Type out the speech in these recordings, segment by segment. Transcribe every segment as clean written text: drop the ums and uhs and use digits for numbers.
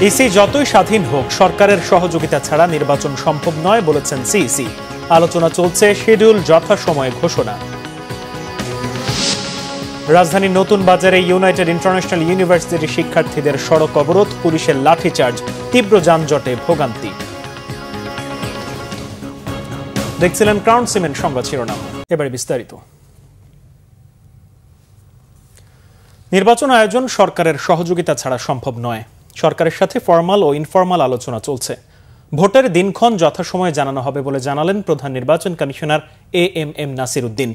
EC যতই স্বাধীন হোক সরকারের সহযোগিতা ছাড়া নির্বাচন সম্ভব নয় বলেছেন সিইসি। আলোচনা চলছে, শিডিউল যথাসময়ে ঘোষণা। রাজধানীর নতুন বাজারে ইউনাইটেড ইন্টারন্যাশনাল ইউনিভার্সিটির শিক্ষার্থীদের সড়ক অবরোধ, পুলিশের লাঠিচার্জ, তীব্র যানজটে ভোগান্তি। দেখছিলেন ক্রাউন সিমেন্ট সংবাদ শিরোনাম, এবারে বিস্তারিত। নির্বাচন আয়োজন সরকারের সহযোগিতা ছাড়া সম্ভব নয়। সরকারের সাথে ফরমাল ও ইনফরমাল আলোচনা চলছে। ভোটের দিনক্ষণ যথাসময়ে জানানো হবে বলে জানালেন প্রধান নির্বাচন কমিশনার এএমএম নাসির উদ্দিন।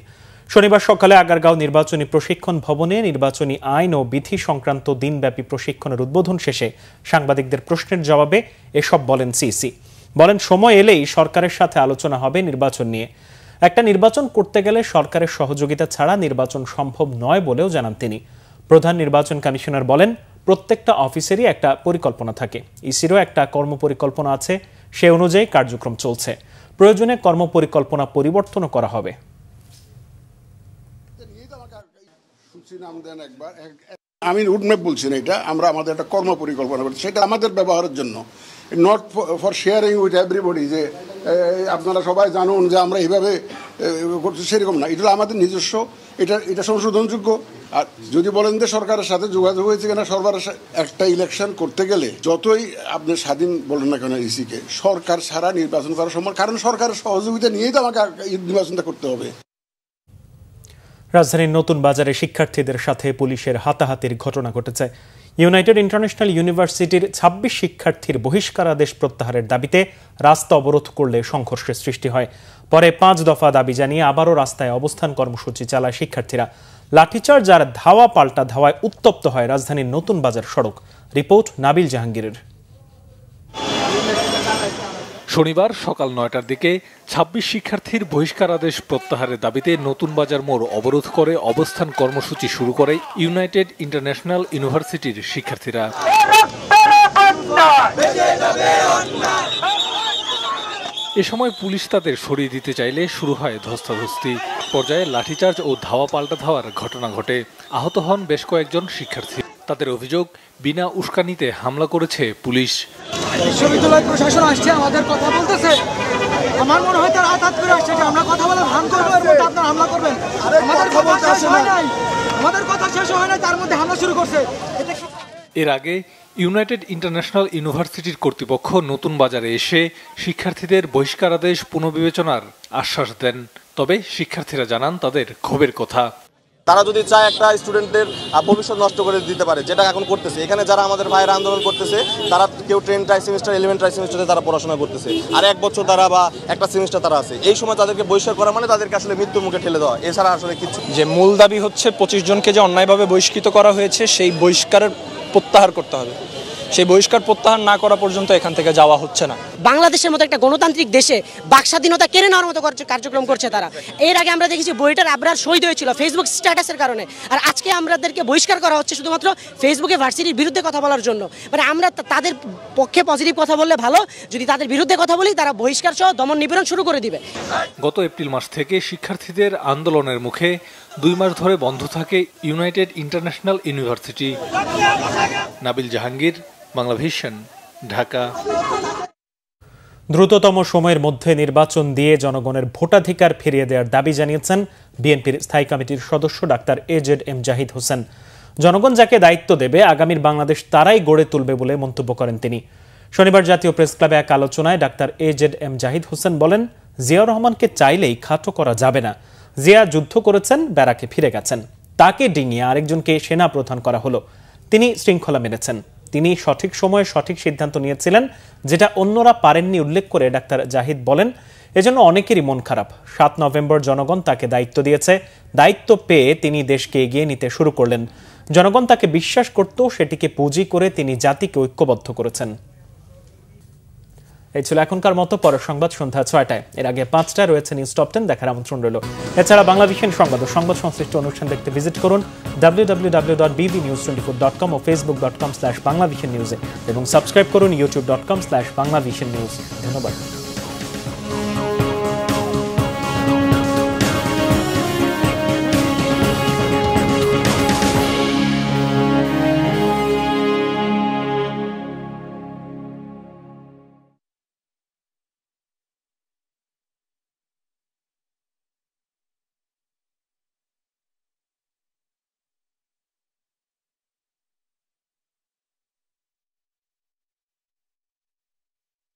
শনিবার সকালে আগারগাঁও নির্বাচনী প্রশিক্ষণ ভবনে নির্বাচনী আইন ও বিধি সংক্রান্ত দিনব্যাপী প্রশিক্ষণের উদ্বোধন শেষে সাংবাদিকদের প্রশ্নের জবাবে এসব বলেন সিইসি। বলেন, সময় এলেই সরকারের সাথে আলোচনা হবে নির্বাচন নিয়ে। একটা নির্বাচন করতে গেলে সরকারের সহযোগিতা ছাড়া নির্বাচন সম্ভব নয় বলেও জানান তিনি। প্রধান নির্বাচন কমিশনার বলেন, প্রত্যেকটা অফিসেরই একটা পরিকল্পনা থাকে। ইসিরও একটা কর্মপরিকল্পনা আছে, সে অনুযায়ী কার্যক্রম চলছে। প্রয়োজনে কর্মপরিকল্পনা পরিবর্তনও করা হবে। আমি রুটম্যাপ বলছি না, এটা আমরা আমাদের একটা কর্ম পরিকল্পনা করছি, সেটা আমাদের ব্যবহারের জন্য, not for sharing with everybody, যে আপনারা সবাই জানুন যে আমরা এইভাবে করছি, সেরকম না। এটা আমাদের নিজস্ব, এটা সংশোধনযোগ্য। আর যদি বলেন যে সরকারের সাথে যোগাযোগ হয়েছে কিনা, সরকারের একটা ইলেকশন করতে গেলে যতই আপনি স্বাধীন বলেন না কেন ইসিকে, সরকার ছাড়া নির্বাচন করা সম্ভব, কারণ সরকারের সহযোগিতা নিয়েই তো আমাকে নির্বাচনটা করতে হবে। রাজধানীর নতুন বাজারে শিক্ষার্থীদের সাথে পুলিশের হাতাহাতির ঘটনা ঘটেছে। ইউনাইটেড ইন্টারন্যাশনাল ইউনিভার্সিটির ২৬ শিক্ষার্থীর বহিষ্কারাদেশ প্রত্যাহারের দাবিতে রাস্তা অবরোধ করলে সংঘর্ষের সৃষ্টি হয়। পরে ৫ দফা দাবি জানিয়ে আবারও রাস্তায় অবস্থান কর্মসূচি চালায় শিক্ষার্থীরা। লাঠিচার্জ আর ধাওয়া পাল্টা ধাওয়ায় উত্তপ্ত হয় রাজধানীর নতুন বাজার সড়ক। রিপোর্ট নাবিল জাহাঙ্গীরের। শনিবার সকাল ৯টার দিকে ২৬ শিক্ষার্থীর বহিষ্কারাদেশ প্রত্যাহারের দাবিতে নতুন বাজার মোড় অবরোধ করে অবস্থান কর্মসূচি শুরু করে ইউনাইটেড ইন্টারন্যাশনাল ইউনিভার্সিটির শিক্ষার্থীরা। এ সময় পুলিশ তাদের সরিয়ে দিতে চাইলে শুরু হয় ধস্তাধস্তি। পর্যায়ে লাঠিচার্জ ও ধাওয়া পাল্টা ধাওয়ার ঘটনা ঘটে। আহত হন বেশ কয়েকজন শিক্ষার্থী। তাদের অভিযোগ, বিনা উস্কানিতে হামলা করেছে পুলিশ। বিশ্ববিদ্যালয় প্রশাসন আসছে, আমাদের কথা বলতেছে। আমার মনে হয় তারা আঘাত করে আসছে যে আমরা কথা বলে ভান করবো, এর মধ্যে আপনারা হামলা করবেন। আমাদের কথা শেষ হয় নাই, তার মধ্যে হামলা শুরু করছে। এর আগে ইউনাইটেড ইন্টারন্যাশনাল ইউনিভার্সিটির কর্তৃপক্ষ নতুন বাজারে এসে শিক্ষার্থীদের বহিষ্কারাদেশ পুনর্বিবেচনার আশ্বাস দেন। তবে শিক্ষার্থীরা জানান তাদের ক্ষোভের কথা। তারা যদি চায় একটা স্টুডেন্টের ভবিষ্যৎ নষ্ট করে দিতে পারে, যেটা এখন করতেছে। এখানে যারা আমাদের ভাইয়েরা আন্দোলন করতেছে, তারা কেউ 10 ট্রাই সেমিস্টার 11 ট্রাই সেমিস্টারে তারা পড়াশোনা করতেছে, আর 1 বছর তারা বা একটা সেমিস্টার তারা আছে। এই সময় তাদেরকে বহিষ্কার করা মানে তাদেরকে আসলে মৃত্যুর মুখে ঠেলে দেওয়া, এছাড়া আসলে কিছু। যে মূল দাবি হচ্ছে 25 জনকে যে অন্যায়ভাবে বহিষ্কৃত করা হয়েছে, সেই বহিষ্কারের প্রত্যাহার করতে হবে। সেই বহিষ্কার প্রত্যাহার না করা পর্যন্ত এখান থেকে যাওয়া হচ্ছে না। বাংলাদেশের মতো একটা গণতান্ত্রিক দেশে বাক স্বাধীনতা কেড়ে নেওয়ার মতো কার্যক্রম করছে তারা। এর আগে আমরা দেখেছি বইটার আবরার শহীদ হয়েছিল ফেসবুক স্ট্যাটাসের কারণে, আর আজকে আমাদেরকে বহিষ্কার করা হচ্ছে শুধুমাত্র ফেসবুকে ভার্সিটির বিরুদ্ধে কথা বলার জন্য। মানে আমরা তাদের পক্ষে পজিটিভ কথা বললে ভালো, যদি তাদের বিরুদ্ধে কথা বলি তারা বহিষ্কার সহ দমন নিপীড়ন শুরু করে দিবে। গত এপ্রিল মাস থেকে শিক্ষার্থীদের আন্দোলনের মুখে 2 মাস ধরে বন্ধ থাকে United international university. Nabil Jahangir, Bangla vision, Dhaka. দ্রুততম সময়ের মধ্যে নির্বাচন দিয়ে জনগণের ভোটাধিকার ফিরিয়ে দেওয়ার দাবি জানিয়েছেন বিএনপির স্থায়ী কমিটির সদস্য ডাক্তার এজেড.এম জাহিদ হোসেন। জনগণ যাকে দায়িত্ব দেবে, আগামীর বাংলাদেশ তারাই গড়ে তুলবে বলে মন্তব্য করেন তিনি। শনিবার জাতীয় প্রেস ক্লাবে এক আলোচনায় ডাক্তার এজেড.এম জাহিদ হোসেন বলেন, জিয়াউর রহমানকে চাইলেই খাটো করা যাবে না। জিয়া যুদ্ধ করেছেন, ব্যারাকে ফিরে গেছেন, তাকে ডিঙিয়ে আরেকজনকে সেনা প্রধান করা হলো। তিনি শৃঙ্খলা মেনেছেন, তিনি সঠিক সময়ে সঠিক সিদ্ধান্ত নিয়েছিলেন, যেটা অন্যরা পারেননি উল্লেখ করে ডাক্তার জাহিদ বলেন, এজন্য অনেকেরই মন খারাপ। ৭ নভেম্বর জনগণ তাকে দায়িত্ব দিয়েছে, দায়িত্ব পেয়ে তিনি দেশকে এগিয়ে নিতে শুরু করলেন। জনগণ তাকে বিশ্বাস করত, সেটিকে পুঁজি করে তিনি জাতিকে ঐক্যবদ্ধ করেছেন। এই ছিল এখনকার মতো। পরের সংবাদ সন্ধ্যা ৬টায়। এর আগে ৫টায় রয়েছে নিউজ টপ 10 দেখার আমন্ত্রণ রইল। এছাড়া বাংলা ভিশন সংবাদ ও সংবাদ সংশ্লিষ্ট অনুষ্ঠান দেখতে ভিজিট করুন www.bbnews24.com ও facebook.com/banglavisionnews এবং সাবস্ক্রাইব করুন youtube.com/banglavisionnews। ধন্যবাদ।